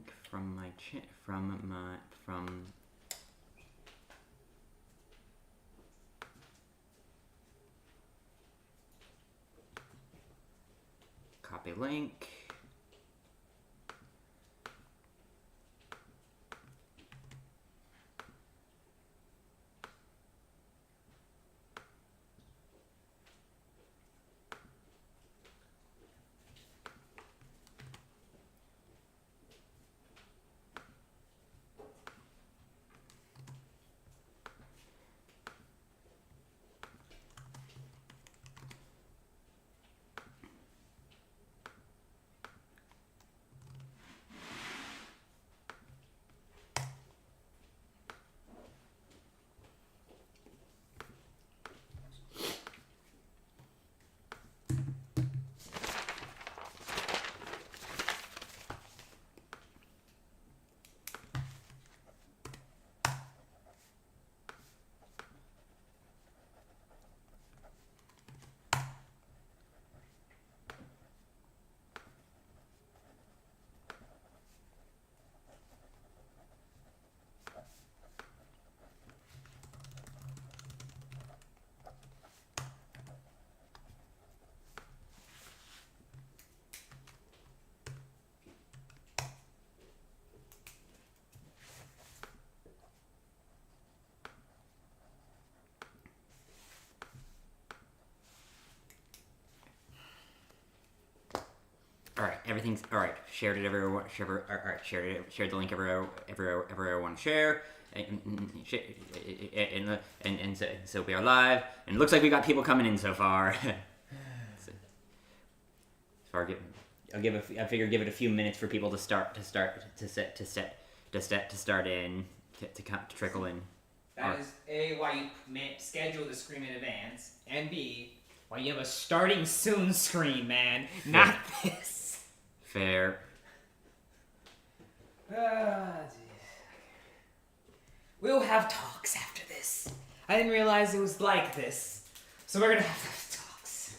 link from my copy link. All right, everything's all right. Shared it everywhere. Shared the link everywhere I want to share. And so we are live, and it looks like we got people coming in so far. I figure give it a few minutes for people to trickle in. That is A, why you schedule the screen in advance, and B, why you have a starting soon screen, man, not this. Fair. We'll have talks after this. I didn't realize it was like this, so we're gonna have those talks.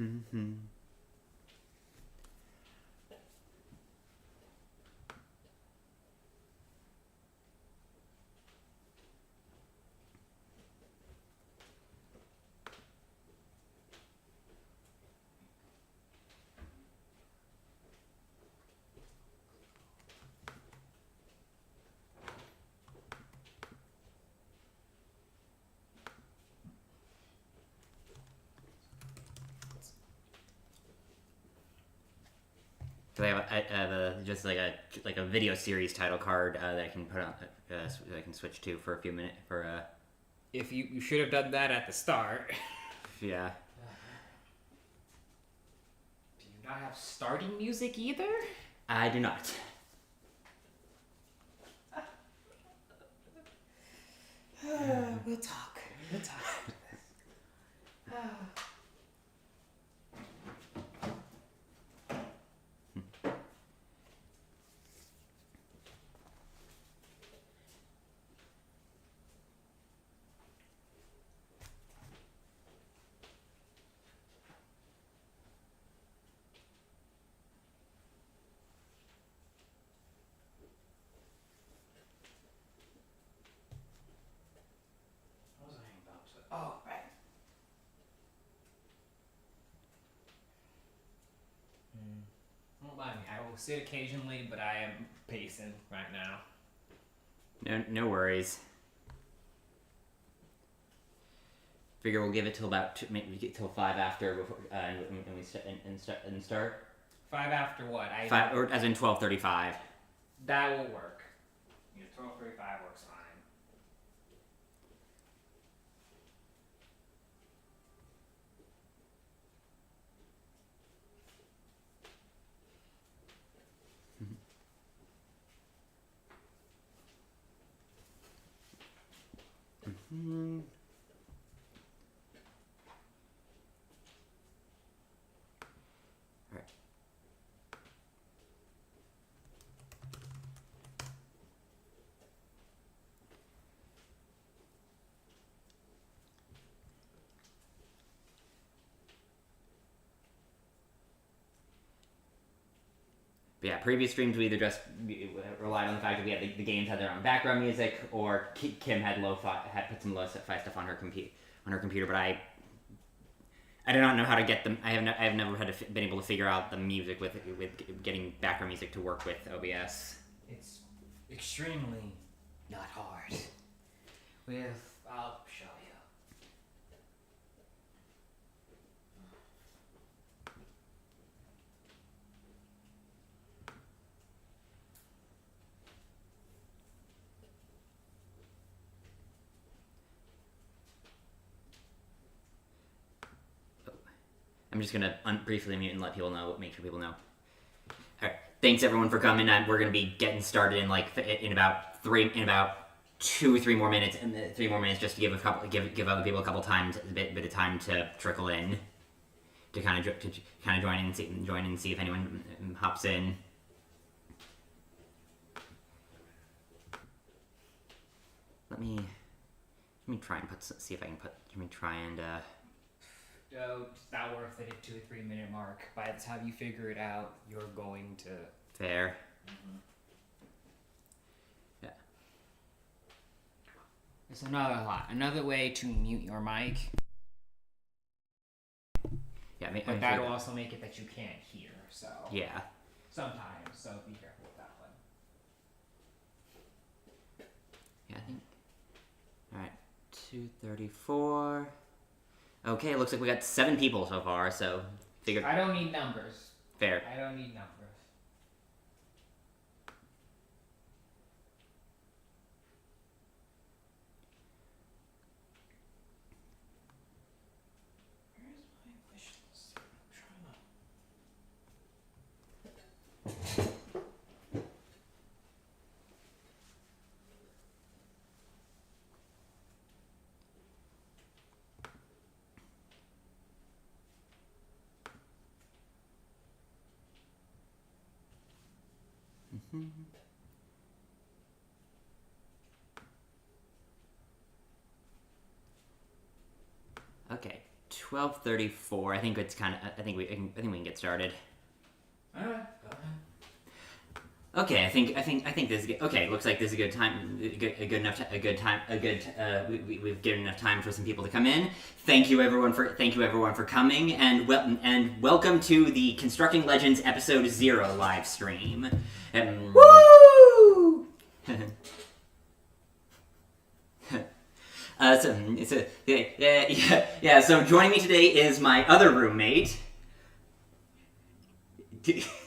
Mm-hmm. So I have just like a video series title card that I can put on that I can switch to for a few minutes for If you should have done that at the start. Yeah. Do you not have starting music either? I do not. We'll talk. We'll talk after this. Oh, right. Don't mind me. I will sit occasionally, but I am pacing right now. No worries. Figure we'll give it till about maybe till 5 after before and we start. 5 after what? Five, or as in 12:35. That will work. Yeah, 12:35 works fine. Mm-hmm. Alright. But yeah, previous streams we either just relied on the fact that we had the games had their own background music, or Kim had had put some lo-fi stuff on her computer. But I do not know how to get them. I have never been able to figure out the music with getting background music to work with OBS. It's extremely not hard. I'll show you. I'm just gonna briefly mute and let people know, make sure people know. All right, thanks everyone for coming. And we're gonna be getting started in about 2 or 3 more minutes, and 3 more minutes just to give other people a bit of time to trickle in, to kind of join in and see if anyone hops in. Let me try and see if I can let me try and. It's not worth it at 2 or 3 minute mark. By the time you figure it out, you're going to. Fair. Mm-hmm. Yeah. There's another way to mute your mic. Yeah, but that'll also make it that you can't hear. So. Yeah. Sometimes, so be careful with that one. Yeah, I think. All right, 2:34. Okay, looks like we got 7 people so far, so figured. I don't need numbers. Fair. I don't need numbers. Where's my wish list? I'm trying to. Okay, 12:34. I think it's kind of. I think we can get started. All right, go ahead. Okay, I think this is good. Okay. Looks like this is a good time. We've given enough time for some people to come in. Thank you everyone for coming, and welcome to the Constructing Legends Episode 0 live stream. Woo! So joining me today is my other roommate.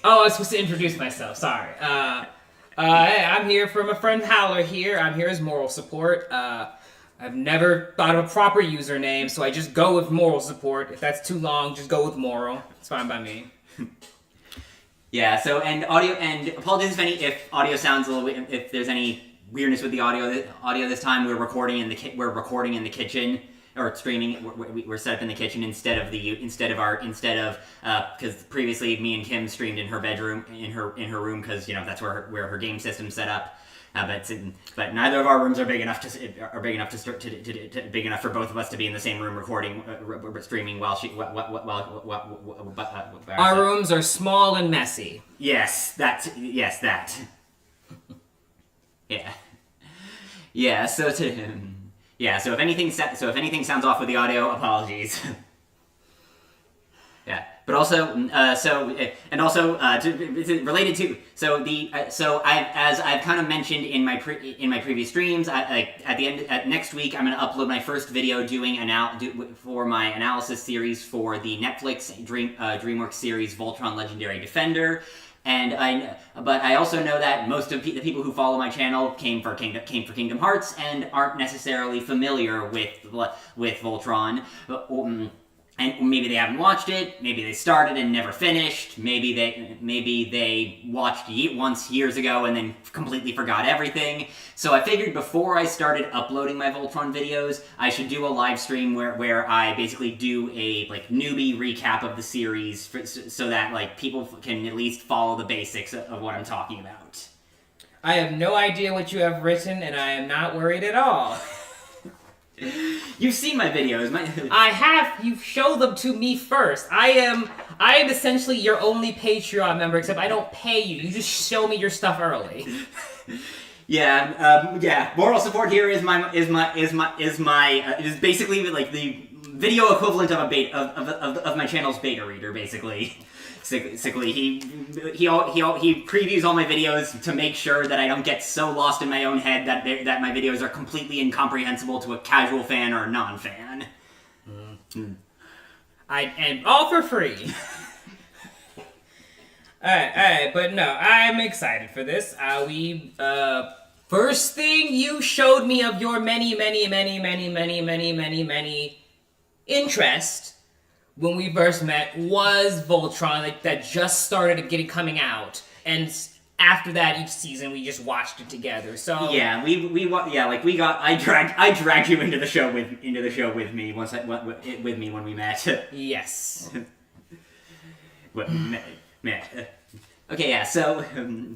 Oh, I was supposed to introduce myself. Sorry. Hey, I'm here for my friend Howler here. I'm here as moral support. I've never thought of a proper username, so I just go with moral support. If that's too long, just go with moral. It's fine by me. Yeah. So apologies if audio sounds a little bit, if there's any weirdness with the audio this time. We're recording in the kitchen, or streaming. We're set up in the kitchen instead of because previously me and Kim streamed in her bedroom, in her room, because that's where her game system's set up. But neither of our rooms are big enough for both of us to be in the same room recording, streaming while she. Our rooms are small and messy. Yes, that. Yeah. Yeah. So so if anything sounds off with the audio, apologies. Yeah. But also related to as I've kind of mentioned in my previous streams, at next week I'm going to upload my first video for my analysis series for the Netflix DreamWorks series Voltron Legendary Defender. But I also know that most of the people who follow my channel came for Kingdom Hearts and aren't necessarily familiar with Voltron. And maybe they haven't watched it. Maybe they started and never finished. Maybe they watched once years ago and then completely forgot everything. So I figured before I started uploading my Voltron videos, I should do a live stream where I basically do a newbie recap of the series, so that people can at least follow the basics of what I'm talking about. I have no idea what you have written, and I am not worried at all. You've seen my videos. I have. You show them to me first. I am essentially your only Patreon member, except I don't pay you. You just show me your stuff early. Yeah. Moral support here is basically the video equivalent of of my channel's beta reader, basically. Sickly, he previews all my videos to make sure that I don't get so lost in my own head that my videos are completely incomprehensible to a casual fan or a non-fan. And all for free. Alright, but no, I'm excited for this. First thing you showed me of your many interest when we first met was Voltron, that just started coming out, and after that, each season we just watched it together. So yeah, I dragged you into the show with me when we met. Yes. Met. Okay, yeah. So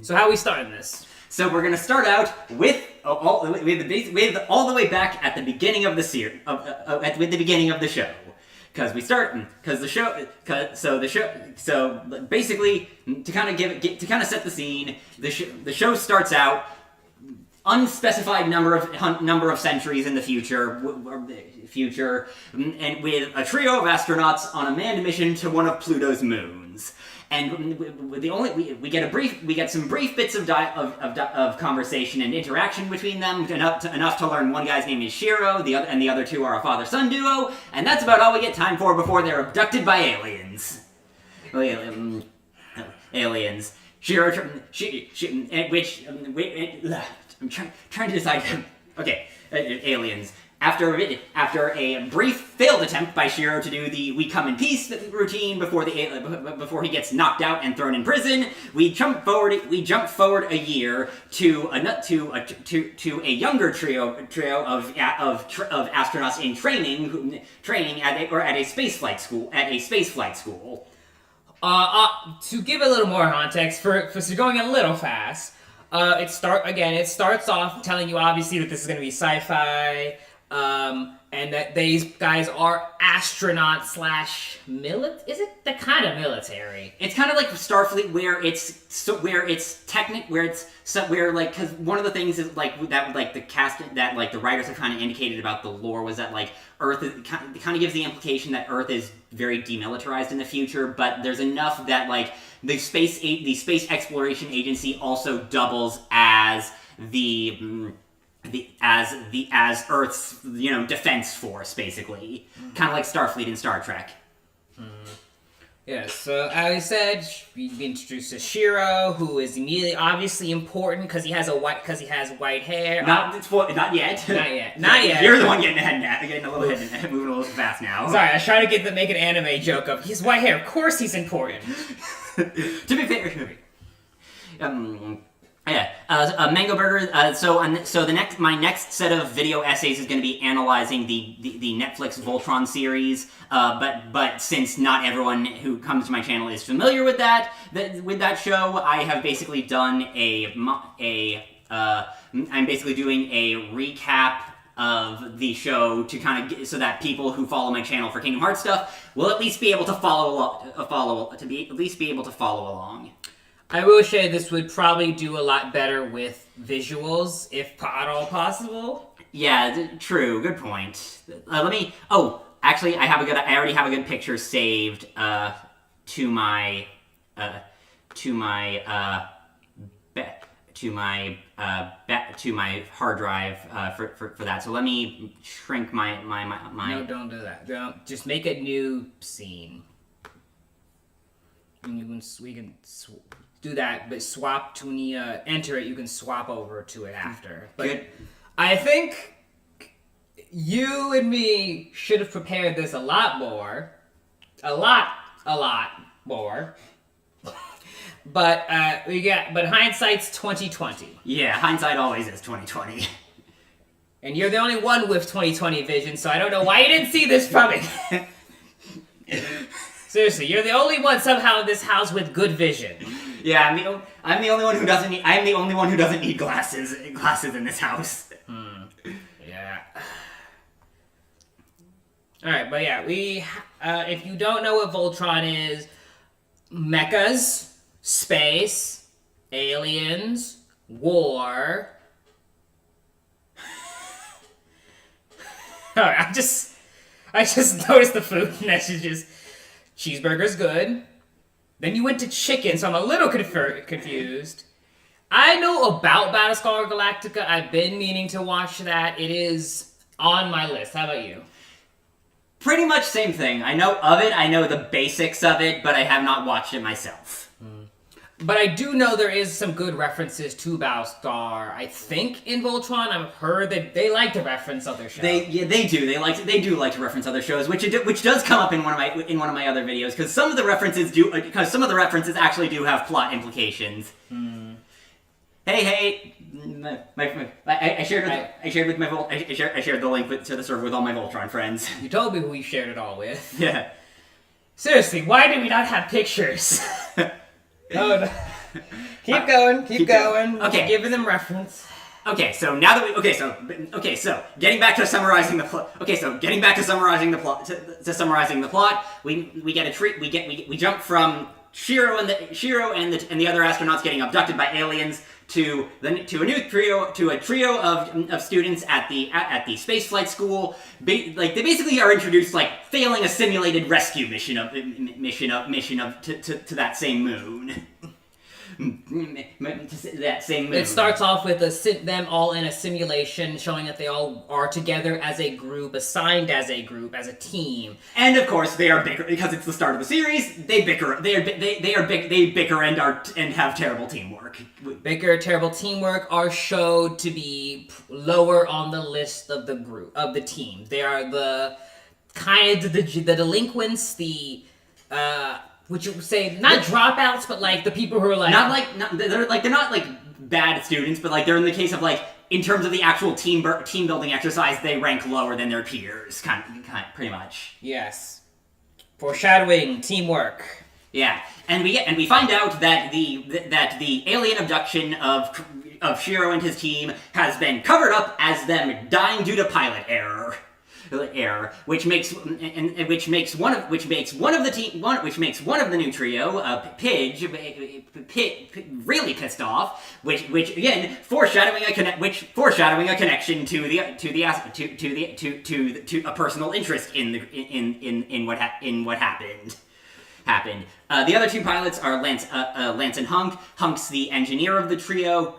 how are we starting this? So we're gonna start out with all the way back at the beginning of the series, with the beginning of the show. So basically, to kind of set the scene, the show starts out unspecified number of centuries in the future, and with a trio of astronauts on a manned mission to one of Pluto's moons. And we get some brief bits of conversation and interaction between them, enough to learn one guy's name is Shiro, the other two are a father-son duo, and that's about all we get time for before they're abducted by aliens. Aliens. Shiro, I'm trying to decide. Okay, aliens. After a brief failed attempt by Shiro to do the "we come in peace" routine before he gets knocked out and thrown in prison, we jump forward a year to a younger trio of astronauts in training at a space flight school. To give a little more context, for going a little fast, it starts off telling you obviously that this is going to be sci-fi. And that these guys are astronauts / military. Is it the kind of military? It's kind of like Starfleet, because one of the things is the writers have kind of indicated about the lore was that Earth it kind of gives the implication that Earth is very demilitarized in the future, but there's enough that the space exploration agency also doubles as as Earth's defense force, basically, kind of like Starfleet in Star Trek. Yeah. So as I said, we introduced to Shiro, who is immediately obviously important because he has white hair. Not yet. Not yet. You're the one getting a little ahead, moving a little too now. Sorry, I was trying to make an anime joke of he's white hair. Of course, he's important. To be fair. Mango Burger. My next set of video essays is going to be analyzing the Netflix Voltron series. But since not everyone who comes to my channel is familiar with that show, I have basically done I'm basically doing a recap of the show to kind of so that people who follow my channel for Kingdom Hearts stuff will at least be able to follow along. I will say this would probably do a lot better with visuals, if at all possible. Yeah, true. Good point. Actually, I already have a good picture saved to my hard drive for that. So let me shrink my. No, don't do that. Don't. Just make a new scene. And we can do that, but swap to when you enter it. You can swap over to it after. But Good. I think you and me should have prepared this a lot more. A lot more. But but hindsight's 2020. Yeah, hindsight always is 2020. And you're the only one with 2020 vision, so I don't know why you didn't see this coming. Seriously, you're the only one somehow in this house with good vision. Yeah, I'm the only one who doesn't need. I'm the only one who doesn't need glasses in this house. Yeah. All right, but yeah, if you don't know what Voltron is, mechas, space, aliens, war. All right, I just noticed the food messages. Just cheeseburger's good. Then you went to chicken, so I'm a little confused. I know about Battlestar Galactica. I've been meaning to watch that. It is on my list. How about you? Pretty much same thing. I know of it. I know the basics of it, but I have not watched it myself. But I do know there is some good references to Battlestar. I think in Voltron, I've heard that they like to reference other shows. They do. They do like to reference other shows, which does come up in one of my other videos because some of the references actually do have plot implications. Hey, I shared the link to the server with all my Voltron friends. You told me who you shared it all with. Yeah. Seriously, why do we not have pictures? No. Keep going. Okay. Giving them reference. Okay, so now that getting back to summarizing the plot. Summarizing the plot, we get a treat. We jump from Shiro and the other astronauts getting abducted by aliens to a trio of students at the spaceflight school. They basically are introduced like failing a simulated rescue mission to that same moon. That same moon. It starts off with them all in a simulation, showing that they all are together as a group, assigned as a group, as a team. And of course, they are bicker because it's the start of the series. They bicker. They bicker and have terrible teamwork. Terrible teamwork are showed to be lower on the list of the team. They are the kind of the delinquents, would you say not dropouts, but like the people who are like they're not like bad students, but like they're in the case of like in terms of the actual team building exercise, they rank lower than their peers, kind of pretty much. Yes, foreshadowing teamwork. Yeah, and we find out that the alien abduction of Shiro and his team has been covered up as them dying due to pilot error, which makes one of the new trio, Pidge, really pissed off, which again foreshadowing a connection to a personal interest in what happened. The other two pilots are Lance and Hunk. Hunk's the engineer of the trio.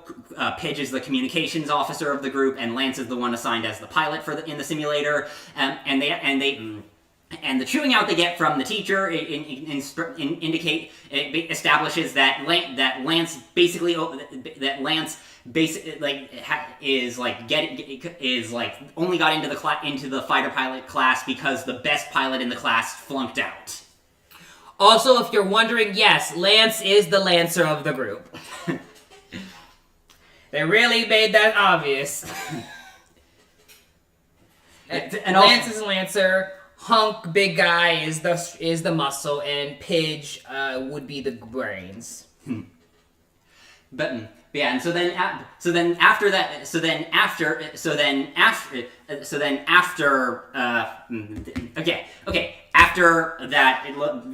Pidge is the communications officer of the group, and Lance is the one assigned as the pilot in the simulator. And the chewing out they get from the teacher establishes that Lance basically only got into the fighter pilot class because the best pilot in the class flunked out. Also, if you're wondering, yes, Lance is the Lancer of the group. They really made that obvious. And Lance is Lancer, Hunk, big guy, is the muscle, and Pidge would be the brains. But Yeah, and so then after that, after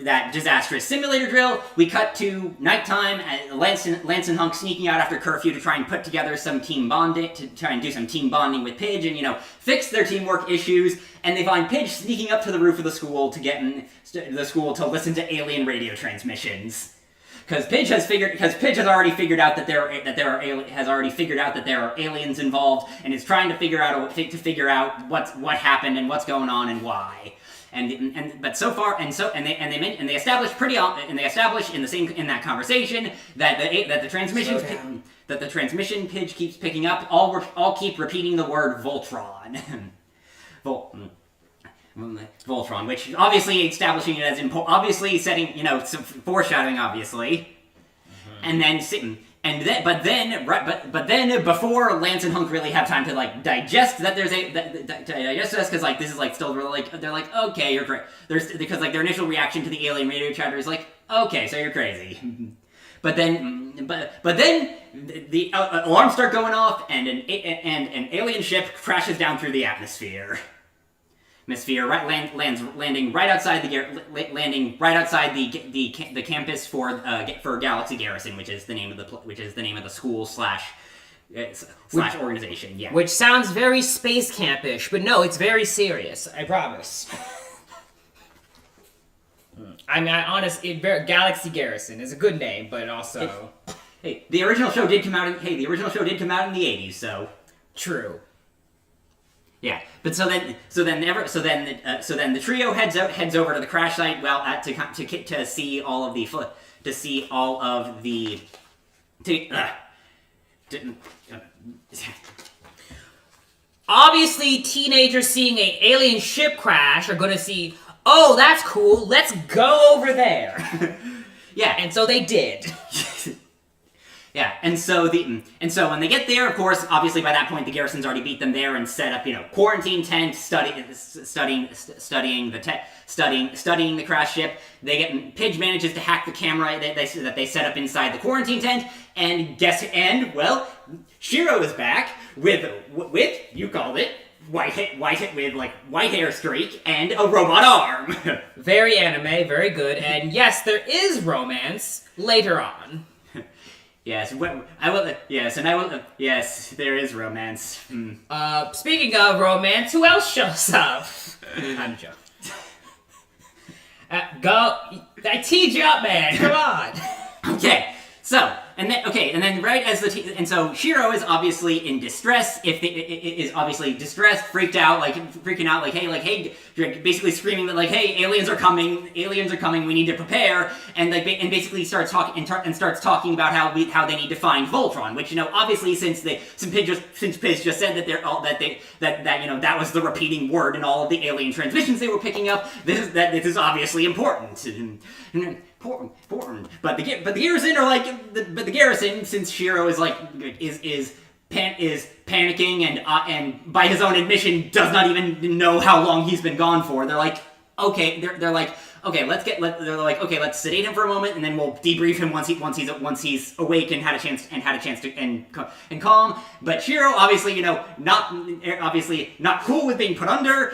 that disastrous simulator drill, we cut to nighttime. Lance and Hunk sneaking out after curfew to try and put together some team bonding, to try and do some team bonding with Pidge, and fix their teamwork issues. And they find Pidge sneaking up to the roof of the school to get in the school to listen to alien radio transmissions. Because Pidge has already figured out that there are aliens involved, and is trying to figure out what happened and what's going on and why. They establish in that conversation that the transmission Pidge keeps picking up all keep repeating the word Voltron. Voltron, which obviously establishing it as obviously setting, some foreshadowing, obviously, and then but then before Lance and Hunk really have time to digest that digest this, because this is still really they're okay, you're crazy. Because their initial reaction to the alien radio chatter is okay, so you're crazy. But then the alarms start going off, and an alien ship crashes down through the atmosphere. Landing right outside the campus for Galaxy Garrison, which is the name of the school slash organization. Yeah, which sounds very space campish, but no, it's very serious. I promise. Galaxy Garrison is a good name, but also the original show did come out in the 80s, so true. Yeah, but so then the trio heads over to the crash site. Well, to see all of the obviously teenagers seeing an alien ship crash are gonna see, oh, that's cool, let's go over there. Yeah, and so they did. Yeah, and so when they get there, of course, obviously by that point the garrison's already beat them there and set up, quarantine tent, studying the crash ship. Pidge manages to hack the camera that they set up inside the quarantine tent, and Shiro is back with you called it white hair streak and a robot arm. Very anime, very good, and yes, there is romance later on. Yes, yes, there is romance. Speaking of romance, who else shows up? I'm joking. I teed you up, man. Come on. Okay, so so Shiro is obviously in distress. Freaked out, freaking out, hey, basically screaming that hey, aliens are coming, we need to prepare, and basically starts talking about how they need to find Voltron, which obviously since Pidge just said that was the repeating word in all of the alien transmissions they were picking up. This is obviously important. Important. But the garrison, since Shiro is panicking and by his own admission does not even know how long he's been gone for. Let's sedate him for a moment and then we'll debrief him once he's awake and had a chance to and calm. But Shiro obviously not cool with being put under,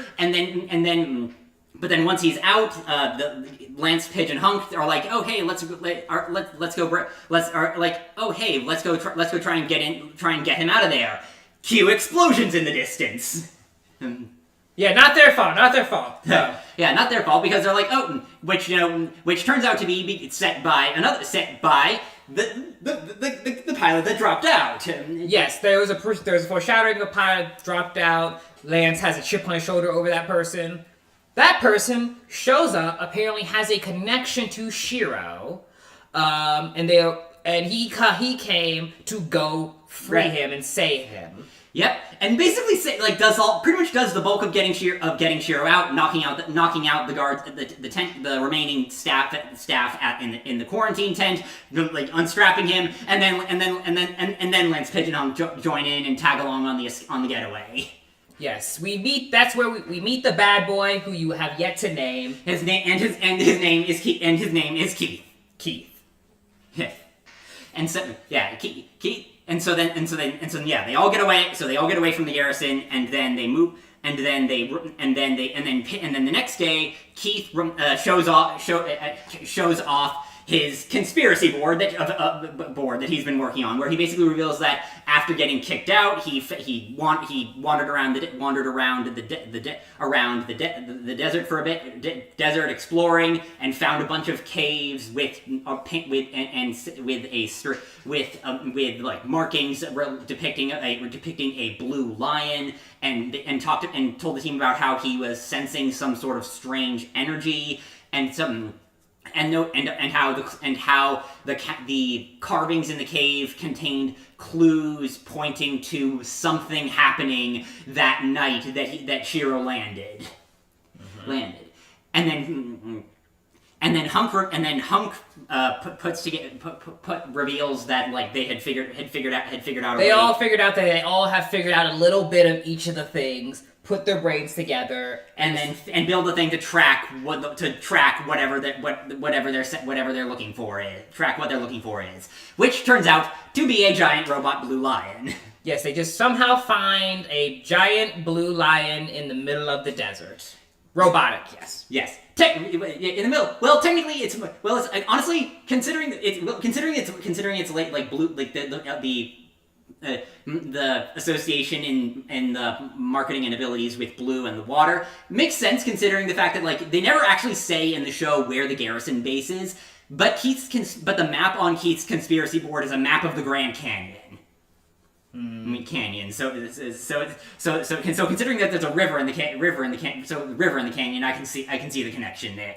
but then once he's out, the Lance, Pidge, and Hunk are oh hey, let's go try and get him out of there. Cue explosions in the distance. Yeah, not their fault. No. Yeah, not their fault, because they're which turns out to be set by the pilot that dropped out. Yes, there was a foreshadowing. A pilot dropped out. Lance has a chip on his shoulder over that person. That person shows up, apparently has a connection to Shiro, and he came to go free him and save him. Yep, and basically pretty much does the bulk of getting Shiro out, knocking out the guards, the remaining staff in the quarantine tent, unstrapping him, and then Lance, Pidge, and Hunk join in and tag along on the getaway. Yes, that's where we meet the bad boy who you have yet to name. His name is Keith. Keith. And so, yeah, Keith they all get away. So they all get away from the garrison, and then they move. And then the next day, Keith shows off his conspiracy board that he's been working on, where he basically reveals that after getting kicked out, he wandered around the desert for a bit, desert exploring, and found a bunch of caves with like markings depicting a blue lion, and told the team about how he was sensing some sort of strange energy and how the carvings in the cave contained clues pointing to something happening that night that Shiro landed. And then Hunk reveals that like they had figured out. They all figured out that they all have figured out a little bit of each of the things, put their brains together, and build a thing to track whatever they're looking for is. Track what they're looking for is, which turns out to be a giant robot blue lion. Yes, they just somehow find a giant blue lion in the middle of the desert. Robotic, yes. Yes. In the middle. Well, technically, it's honestly considering it's like blue, like the association in the marketing and abilities with blue and the water makes sense considering the fact that like they never actually say in the show where the garrison base is, but the map on Keith's conspiracy board is a map of the Grand Canyon. Canyon. So considering that there's a river in the canyon, I can see the connection there.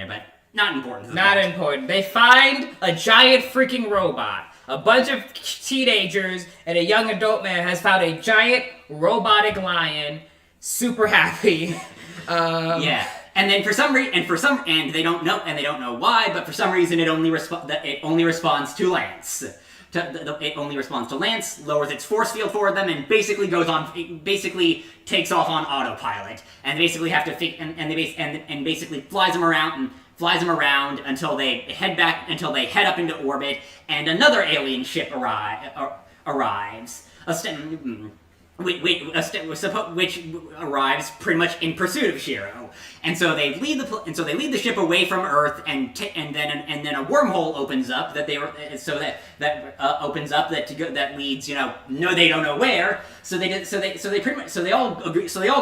But not important. Not important. They find a giant freaking robot. A bunch of teenagers and a young adult man has found a giant robotic lion. Super happy. Yeah. And then they don't know why, but for some reason it only responds to Lance. It only responds to Lance, lowers its force field for them, and basically takes off on autopilot, and they basically have to and basically flies them around until they head up into orbit, and another alien ship arrives. Which arrives pretty much in pursuit of Shiro, and so they lead the ship away from Earth, and then a wormhole opens up that leads they don't know where. So they all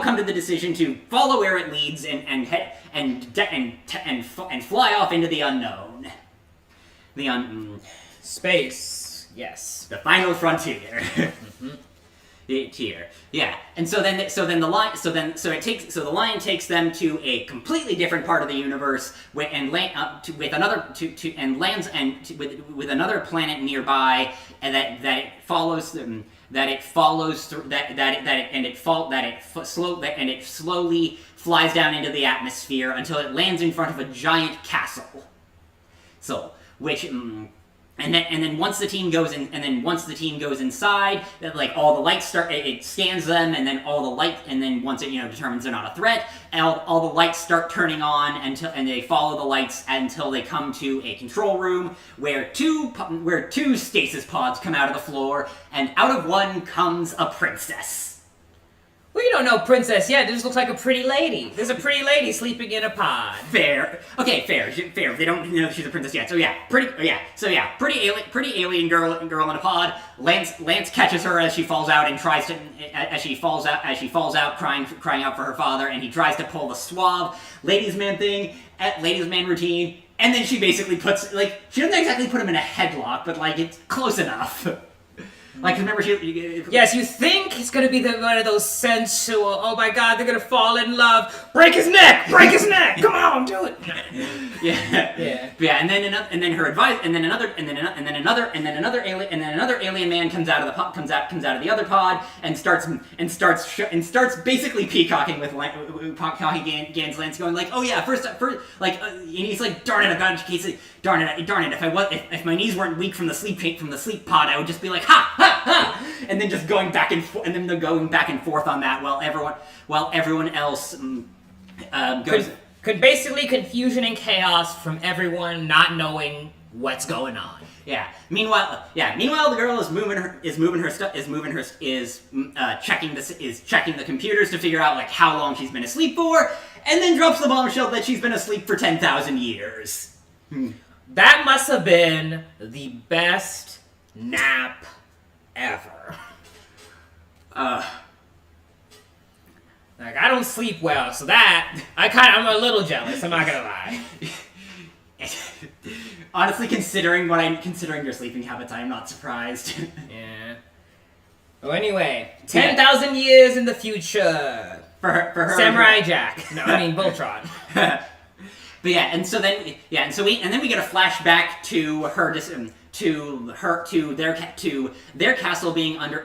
come to the decision to follow where it leads and fly off into the unknown, space. Yes, the final frontier. Here, yeah, and so the lion takes them to a completely different part of the universe, with another planet nearby, and it slowly flies down into the atmosphere until it lands in front of a giant castle. So, which. And then once the team goes inside, that like all the lights start, it scans them, and then once it determines they're not a threat, all the lights start turning on and they follow the lights until they come to a control room where two stasis pods come out of the floor, and out of one comes a princess. We don't know princess yet. It just looks like a pretty lady. There's a pretty lady sleeping in a pod. Fair. Okay, fair. They don't know she's a princess yet. Pretty alien girl in a pod. Lance catches her as she falls out and tries to crying out for her father, and he tries to pull the suave ladies man routine, and then she basically she doesn't exactly put him in a headlock, but it's close enough. Remember yes, you think it's gonna be one of those sensual, oh my god, they're gonna fall in love, break his neck, come on, do it. Yeah, and then another alien man comes out of the other pod and starts basically peacocking against Lance, going like, oh yeah, first and he's like, darn it, if my knees weren't weak from the sleep pod, I would just be like, ha ha ha, and then just going back and forth on that while everyone else goes. Could basically confusion and chaos from everyone not knowing what's going on. Yeah. Meanwhile, the girl checking the computers to figure out like how long she's been asleep for, and then drops the bombshell that she's been asleep for 10,000 years. That must have been the best nap ever. Like, I don't sleep well, so I'm a little jealous, I'm not gonna lie. Honestly, considering your sleeping habits, I am not surprised. Yeah. Well, anyway, 10,000 years in the future. For her. Samurai Jack. No, I mean Voltron. But yeah, and so then we get a flashback to her to their castle being under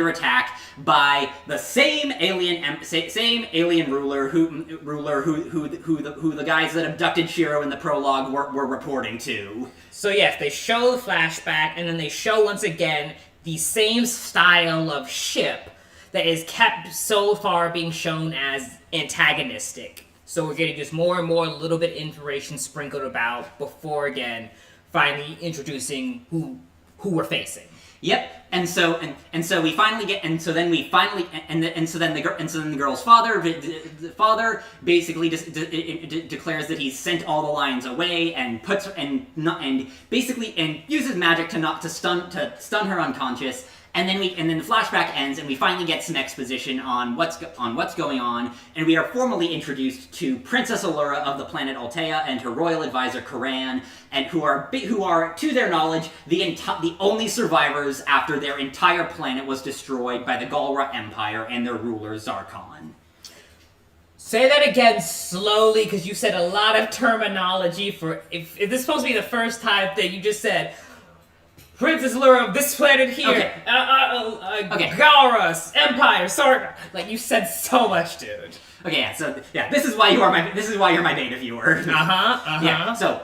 attack by the same alien ruler who the guys that abducted Shiro in the prologue were reporting to. So yes, they show the flashback, and then they show once again the same style of ship that is kept so far being shown as antagonistic. So we're getting just more and more little bit information sprinkled about before again finally introducing who we're facing. Yep. And so then the girl's father basically declares that he's sent all the lions away and uses magic to stun her unconscious. And then the flashback ends, and we finally get some exposition on what's going on, and we are formally introduced to Princess Allura of the planet Altea and her royal advisor Karan, and who are to their knowledge the only survivors after their entire planet was destroyed by the Galra Empire and their ruler Zarkon. Say that again slowly, because you said a lot of terminology for if this is supposed to be the first time that you just said. Princess Allura of this planet here. Okay. Galra, Empire, Sarga. Like, you said so much, dude. Okay, yeah. So yeah, this is why you're my beta viewer. Yeah. So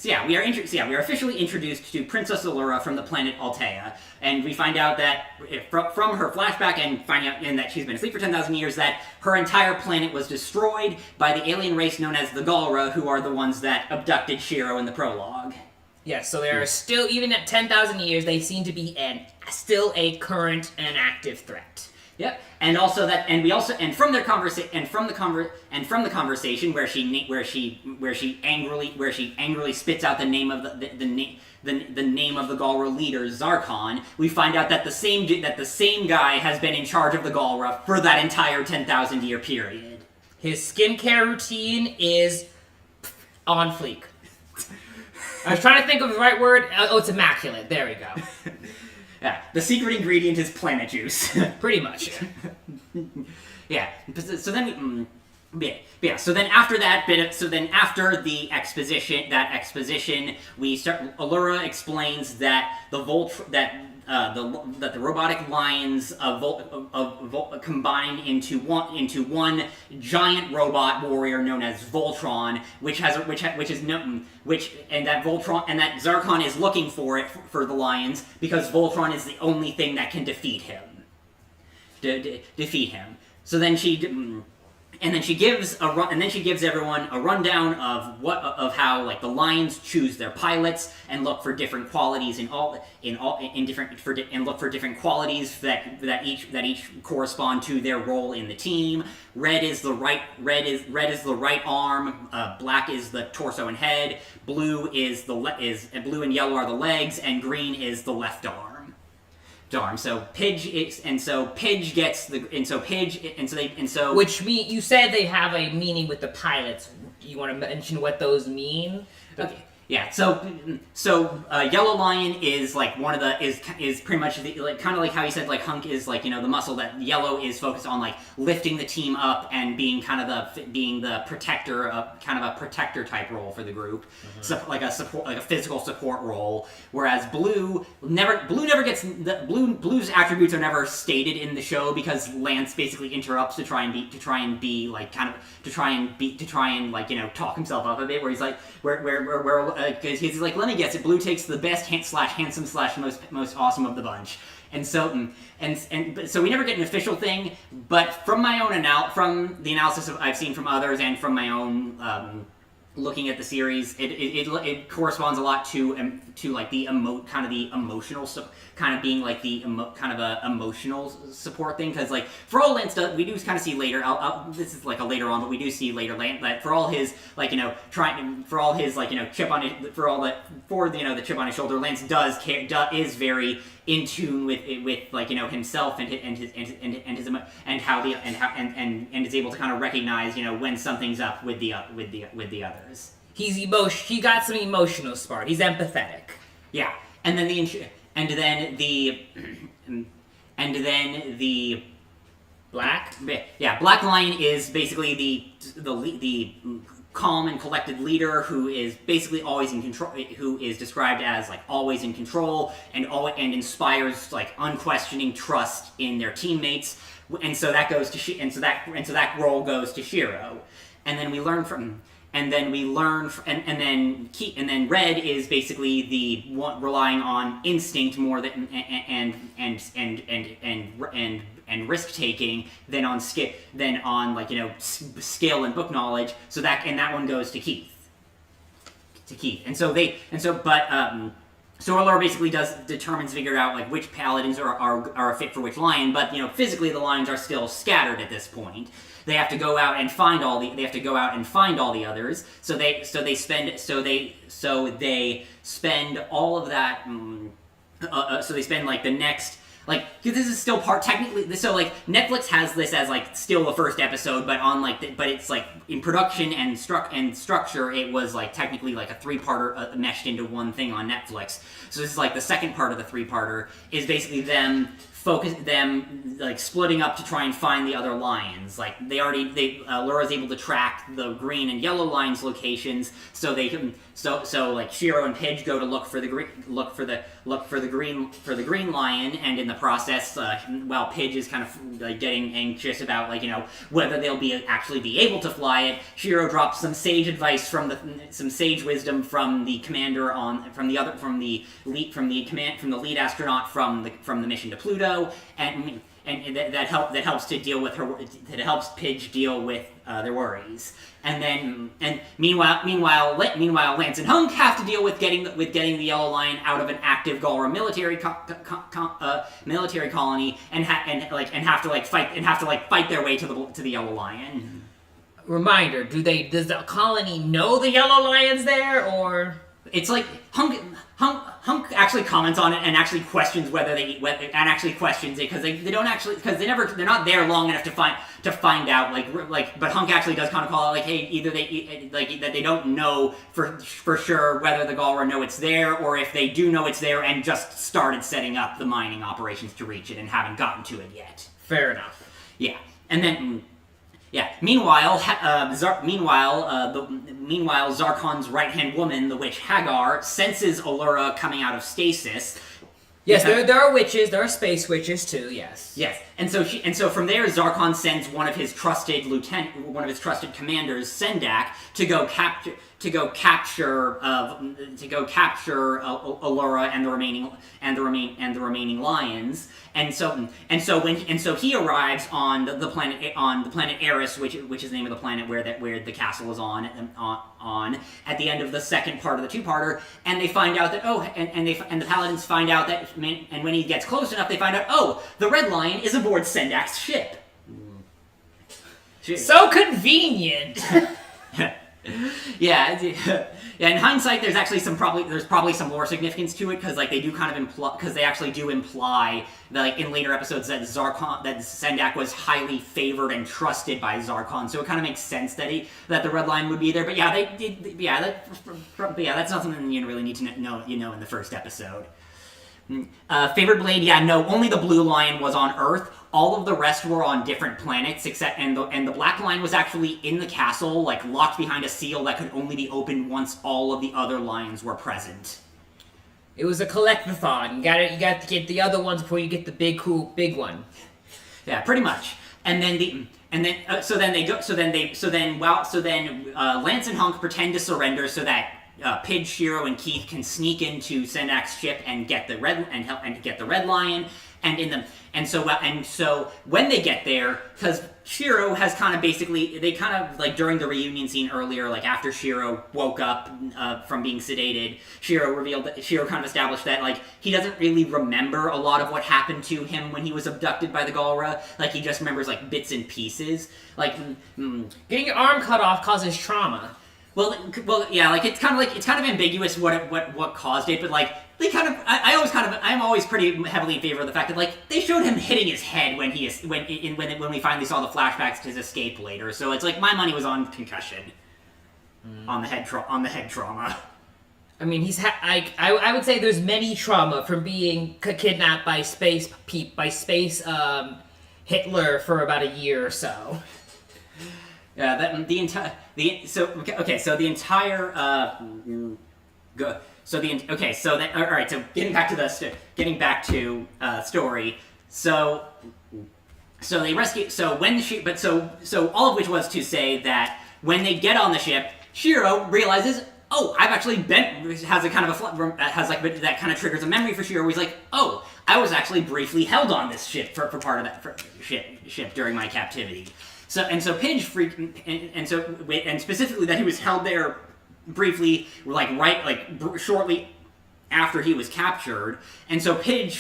we are officially introduced to Princess Allura from the planet Altea, and we find out that from her flashback and finding out that she's been asleep for 10,000 years that her entire planet was destroyed by the alien race known as the Galra, who are the ones that abducted Shiro in the prologue. Yes, so there are still, even at 10,000 years, they seem to be still a current and active threat. Yep, and from the conversation where she angrily spits out the name of the name of the Galra leader Zarkon, we find out that the same guy has been in charge of the Galra for that entire 10,000 year period. His skincare routine is on fleek. I was trying to think of the right word. Oh, it's immaculate. There we go. Yeah, the secret ingredient is planet juice. Pretty much. Yeah. So then, So then after after the exposition, we start. Allura explains that the robotic lions combine into one giant robot warrior known as Voltron, that Zarkon is looking for the lions because Voltron is the only thing that can defeat him. So then she gives everyone a rundown of how like the lions choose their pilots and look for different qualities look for different qualities that each correspond to their role in the team. Red is the right arm, black is the torso and head, blue and yellow are the legs, and green is the left arm. Which mean you said they have a meaning with the pilots. You want to mention what those mean? Okay. Yeah, so Yellow Lion is like one of the is pretty much kind of like how you said like Hunk is like, you know, the muscle that Yellow is focused on, like lifting the team up and being the protector of kind of a protector type role for the group, so, like a physical support role. Whereas Blue's attributes are never stated in the show because Lance basically interrupts to try and like, you know, talk himself up a bit, where he's like because he's like, let me guess it, Blue takes the best handsome most awesome of the bunch. And so so we never get an official thing, but from my own from the analysis I've seen from others and from my own looking at the series, it corresponds a lot to like the emotional stuff, kind of being like the kind of a emotional support thing, because like for all Lance does, we do kind of see later. This is like a later on, but we do see later Lance that for all his like for all his like chip on his the chip on his shoulder, Lance is very in tune with like himself and is able to kind of recognize when something's up with the others. He got some emotional spark. He's empathetic. Yeah, and then the Black. Yeah, Black Lion is basically the calm and collected leader who is basically always in control, who is described as like always in control and inspires like unquestioning trust in their teammates, and so that goes to and so that role goes to Shiro, and then Red is basically the one relying on instinct more than and risk taking than on skill and book knowledge. So that one goes to Keith. So Allura basically figure out like which paladins are fit for which lion, but physically the lions are still scattered at this point. They have to go out and find all the others. So they spend all of that. So they spend like the next. Like, this is still technically, so like, Netflix has this as like, still the first episode, but but it's like, in production and structure, it was like, technically like a 3-parter meshed into one thing on Netflix. So this is like, the second part of the 3-parter, is basically them like splitting up to try and find the other lions. Like Allura's able to track the green and yellow lions' locations, so they can like Shiro and Pidge go to look for the green lion, and in the process, while Pidge is kind of like getting anxious about like whether they'll actually be able to fly it, Shiro drops some sage advice some sage wisdom from the commander from the lead astronaut from the mission to Pluto. And that helps Pidge deal with their worries. And meanwhile Lance and Hunk have to deal with getting the Yellow Lion out of an active Galra military colony and have to fight their way to the Yellow Lion. Reminder: does the colony know the Yellow Lion's there, or it's like Hunk actually comments on it and actually questions it because they're not there long enough to find out but Hunk actually does kind of call out like, hey, either that they don't know for sure whether the Galra know it's there, or if they do know it's there and just started setting up the mining operations to reach it and haven't gotten to it yet. Fair enough. Yeah, and then. Yeah. Meanwhile, Zarkon's right-hand woman, the witch Hagar, senses Allura coming out of stasis. Yes, there are witches. There are space witches too. Yes. Yes, and so from there, Zarkon sends one of his trusted commanders, Sendak, to go capture Allura and the remaining lions. And so he arrives on the planet Eris, which is the name of the planet where the castle is on at the end of the second part of the 2-parter, and they find out that and the paladins find out that, and when he gets close enough, they find out the Red Lion is aboard Sendak's ship. So convenient. Yeah, in hindsight, there's probably some more significance to it, because like they do kind of imply that, like, in later episodes that Sendak was highly favored and trusted by Zarkon, so it kind of makes sense that the Red Line would be there. But that's not something you really need to know in the first episode. Favorite blade? Yeah, no, only the Blue Lion was on Earth. All of the rest were on different planets, and the Black Lion was actually in the castle, like locked behind a seal that could only be opened once all of the other lions were present. It was a collectathon. You got to get the other ones before you get the big one. Yeah, pretty much. And then Lance and Hunk pretend to surrender so that Pidge, Shiro, and Keith can sneak into Sendak's ship and get the Red Lion. And so when they get there, because Shiro has kind of basically, they kind of, like, during the reunion scene earlier, like, after Shiro woke up from being sedated, Shiro kind of established that, like, he doesn't really remember a lot of what happened to him when he was abducted by the Galra. Like, he just remembers, like, bits and pieces. Like, getting your arm cut off causes trauma. Well, yeah, like, it's kind of ambiguous what caused it, but, like, they kind of, I'm always pretty heavily in favor of the fact that, like, they showed him hitting his head when we finally saw the flashbacks to his escape later. So it's like, my money was on concussion, on the head trauma. I mean, I would say there's many trauma from being kidnapped by space Hitler for about a year or so. Yeah, getting back to story. So they rescue. So all of which was to say that when they get on the ship, Shiro realizes, oh, I've actually has a kind of that kind of triggers a memory for Shiro. Where he's like, oh, I was actually briefly held on this ship for part of that ship during my captivity. So Pidge and specifically that he was held there briefly, shortly after he was captured, and so Pidge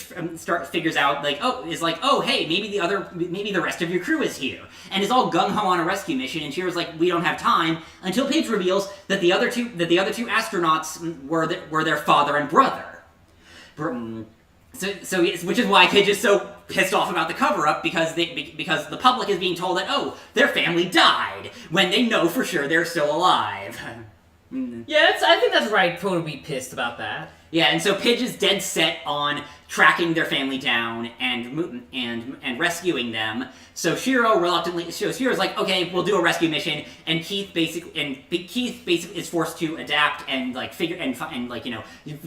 figures out, hey, maybe the rest of your crew is here, and is all gung ho on a rescue mission. And Shiro's like, we don't have time, until Pidge reveals that the other two astronauts were their father and brother. So which is why Pidge is so pissed off about the cover-up, because the public is being told that, oh, their family died, when they know for sure they're still alive. Yeah, I think that's right to be pissed about that. Yeah, and so Pidge is dead set on tracking their family down and rescuing them. So Shiro's like, okay, we'll do a rescue mission, and Keith basically is forced to adapt and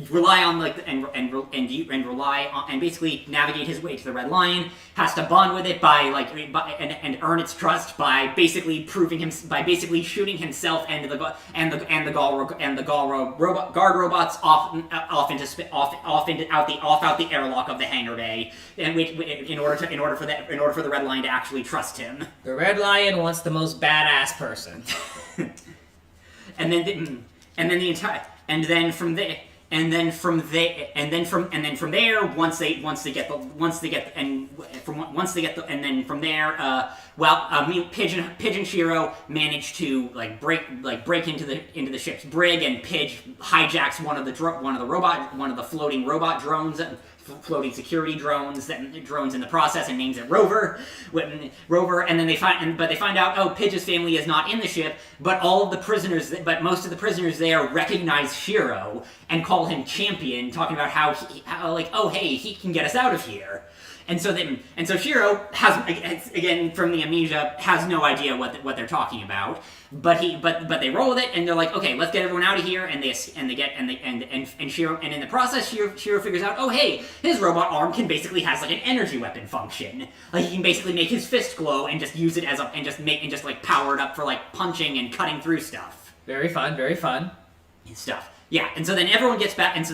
rely on rely on and basically navigate his way to the Red Lion. Has to bond with it and earn its trust by basically shooting himself and the Galra guard robots off out the airlock of the hangar bay, and in order for the Red Lion to actually trust him. The Red Lion wants the most badass person. Pidge and Shiro manage to break into the ship's brig, and Pidge hijacks one of the floating robot drones, floating security drones in the process, and names it Rover. And then they find out, oh, Pidge's family is not in the ship, but most of the prisoners there recognize Shiro and call him champion, talking about how he can get us out of here. And so Shiro has, again from the amnesia, has no idea what they're talking about. But they roll with it, and they're like, okay, let's get everyone out of here. And Shiro, and in the process, Shiro figures out, oh hey, his robot arm can basically has like an energy weapon function. Like, he can basically make his fist glow and just use it as power it up for like punching and cutting through stuff. Very fun, very fun. And stuff. Yeah, and so then everyone gets back, while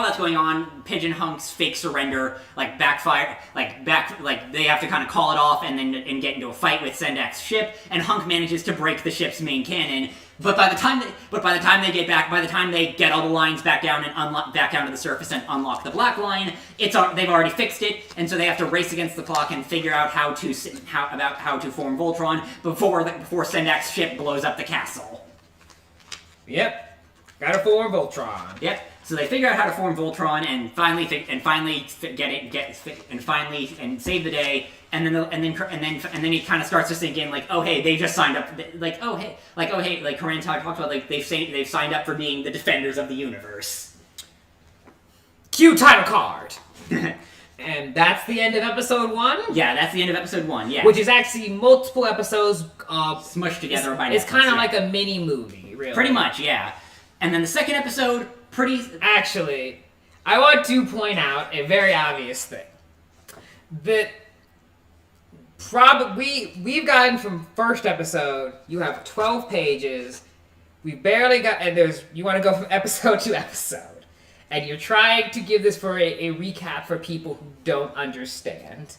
that's going on, Pigeon Hunk's fake surrender backfire, they have to kind of call it off and get into a fight with Sendak's ship, and Hunk manages to break the ship's main cannon. But by the time they get all the lines back down to the surface and unlock the Black Line, they've already fixed it, and so they have to race against the clock and figure out how to form Voltron before Sendak's ship blows up the castle. Yep, gotta form Voltron. Yep. So they figure out how to form Voltron and finally save the day. And then he kind of starts to sink in, oh hey, they just signed up, Corinne talked about, they've signed up for being the defenders of the universe. Cue title card. And that's the end of episode 1? Yeah, that's the end of episode 1, yeah. Which is actually multiple episodes smushed together by It's kind of like a mini movie, really. Pretty much, yeah. And then the second episode, Actually, I want to point out a very obvious thing. That we've gotten from first episode, you have 12 pages, we barely got, and you want to go from episode to episode. and you're trying to give this for a recap for people who don't understand.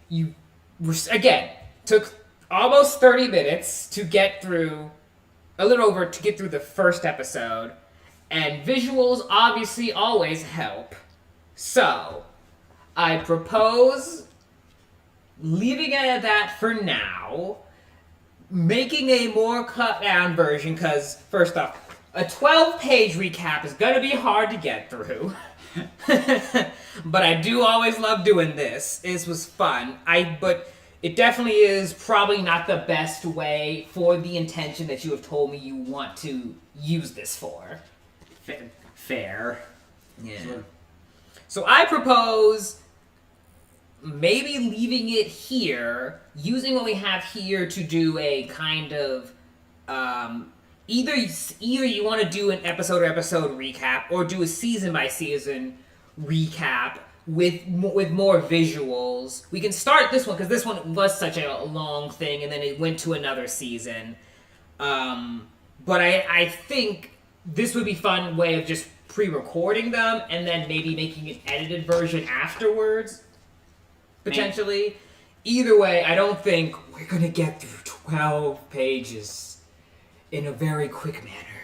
You, again, took almost 30 minutes to get through, a little over to get through the first episode, and visuals obviously always help. So, I propose leaving it at that for now, making a more cut down version, because first off, a 12-page recap is gonna be hard to get through. But I do always love doing this. This was fun. But it definitely is probably not the best way for the intention that you have told me you want to use this for. Fair. Yeah. So I propose maybe leaving it here, using what we have here to do a kind of either you want to do an episode recap, or do a season by season recap with more visuals. We can start this one because this one was such a long thing, and then it went to another season. But I think this would be a fun way of just pre-recording them and then maybe making an edited version afterwards, potentially. Either way, I don't think we're gonna get through 12 pages in a very quick manner.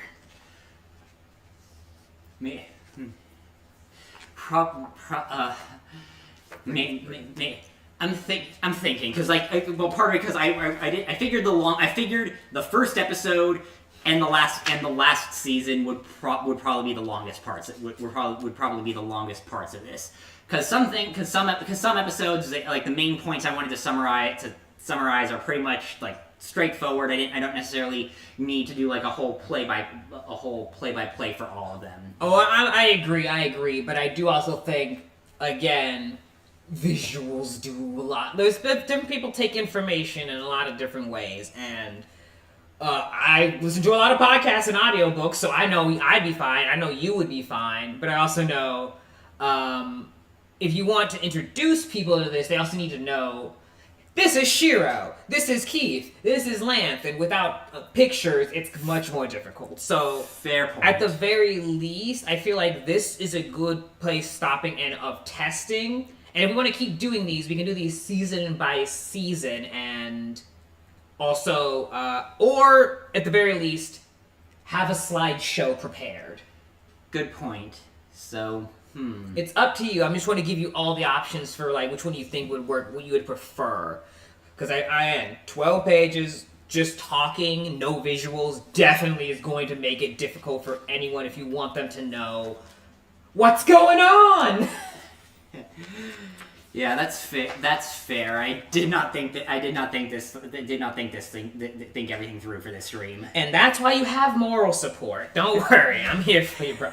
I'm thinking because part of it because I figured the first episode and the last season would probably be the longest parts. It would probably be the longest parts of this, because some episodes, like the main points I wanted to summarize are pretty much like straightforward. I don't necessarily need to do like a whole play by play for all of them. Oh, I agree, but I do also think, again, visuals do a lot. There's different people take information in a lot of different ways, and I listen to a lot of podcasts and audiobooks, so I know I'd be fine. I know you would be fine, but I also know if you want to introduce people to this, they also need to know this is Shiro, this is Keith, this is Lance, and without pictures, it's much more difficult. So, fair point. At the very least, I feel like this is a good place stopping and of testing. And if we want to keep doing these, we can do these season by season, and also, or at the very least, have a slideshow prepared. Good point. So, It's up to you. I'm just want to give you all the options for like which one you think would work, what you would prefer. Because I am 12 pages, just talking, no visuals, definitely is going to make it difficult for anyone if you want them to know what's going on. Yeah, that's fair. I did not think everything through for this stream. And that's why you have moral support. Don't worry, I'm here for you, bro.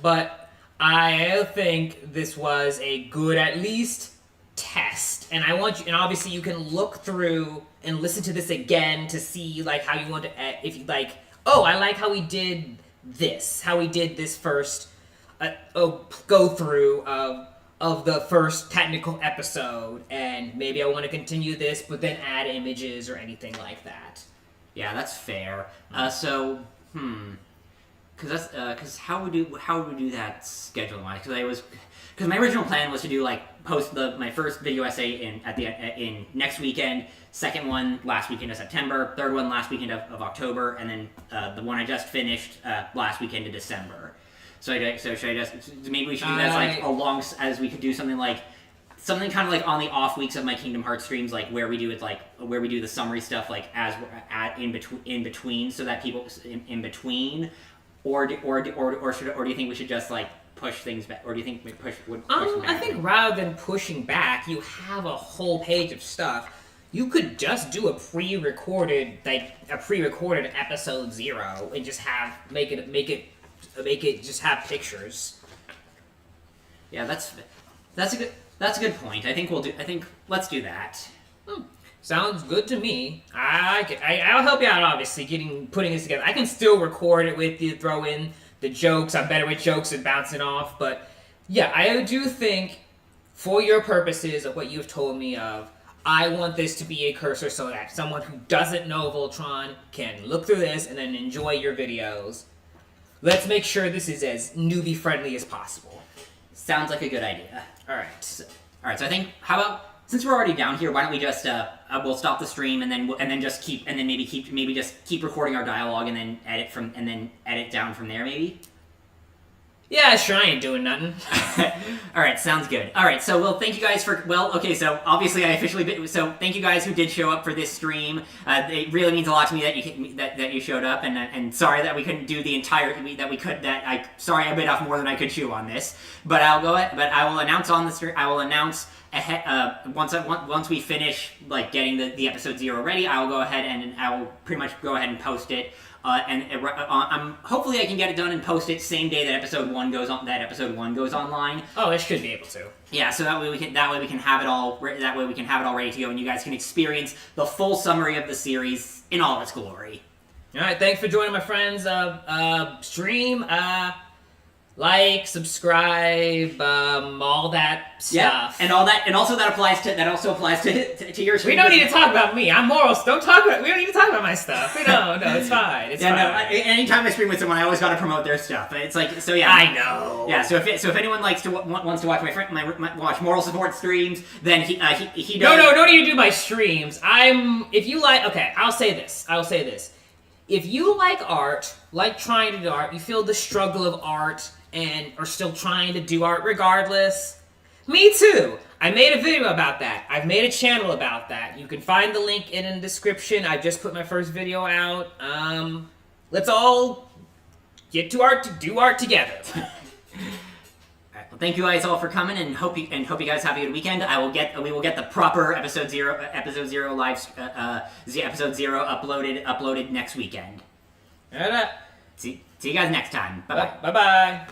But I think this was a good, at least, test. And I want you, and obviously you can look through and listen to this again to see like how you want to, if you like, oh, I like how we did this, first go through of the first technical episode, and maybe I want to continue this, but then add images or anything like that. Yeah, that's fair. Because how would we do that scheduling wise? Because my original plan was to do like post my first video essay in next weekend, second one last weekend of September, third one last weekend of October, and then the one I just finished last weekend of December. So should I just maybe we should do that like along as we could do something kind of like on the off weeks of my Kingdom Hearts streams, like where we do the summary stuff like as we're in between, so that people in between. Or do you think we should just like push things back? Or do you think we push them back? I think rather than pushing back, you have a whole page of stuff. You could just do a pre-recorded episode 0 and just make it just have pictures. Yeah, that's a good point. I think let's do that. Sounds good to me. I'll help you out, obviously, putting this together. I can still record it with you, throw in the jokes. I'm better with jokes and bouncing off. But, yeah, I do think, for your purposes of what you've told me of, I want this to be a cursor so that someone who doesn't know Voltron can look through this and then enjoy your videos. let's make sure this is as newbie friendly as possible. Sounds like a good idea. All right. So I think how about since we're already down here, why don't we just we'll stop the stream and then just keep keep recording our dialogue and then edit down from there maybe. Yeah, sure, I ain't doing nothing. All right, sounds good. All right, so thank you guys for okay. So obviously, thank you guys who did show up for this stream. It really means a lot to me that you showed up, and sorry that we couldn't do the entire sorry I bit off more than I could chew on this. But I will announce on the stream. I will announce ahead once we finish getting the episode 0 ready. I will go ahead and I will pretty much go ahead and post it. Hopefully I can get it done and post it same day that episode 1 goes on. That episode 1 goes online. Oh, it should be able to. Yeah, so that way we can have it all ready to go, and you guys can experience the full summary of the series in all its glory. All right, thanks for joining my friends' stream. Like, subscribe, all that stuff. Yeah, and all that, and also that also applies to your stream. We don't need to talk about me. I'm Morals. We don't need to talk about my stuff. No, it's fine. It's fine. No, anytime I stream with someone, I always gotta promote their stuff. It's like, so yeah. I know. Yeah, so if anyone wants to watch watch moral support streams, then he does. No, don't even do my streams. If you like, okay, I'll say this. If you like art, like trying to do art, you feel the struggle of art, and are still trying to do art regardless, me too. I made a video about that. I've made a channel about that. You can find the link in the description. I just put my first video out. Let's all get to art to do art together. Well, thank you guys all for coming, and hope you guys have a good weekend. We will get the proper episode 0 live episode 0 uploaded next weekend. All right. See you guys next time. Bye bye. Bye bye.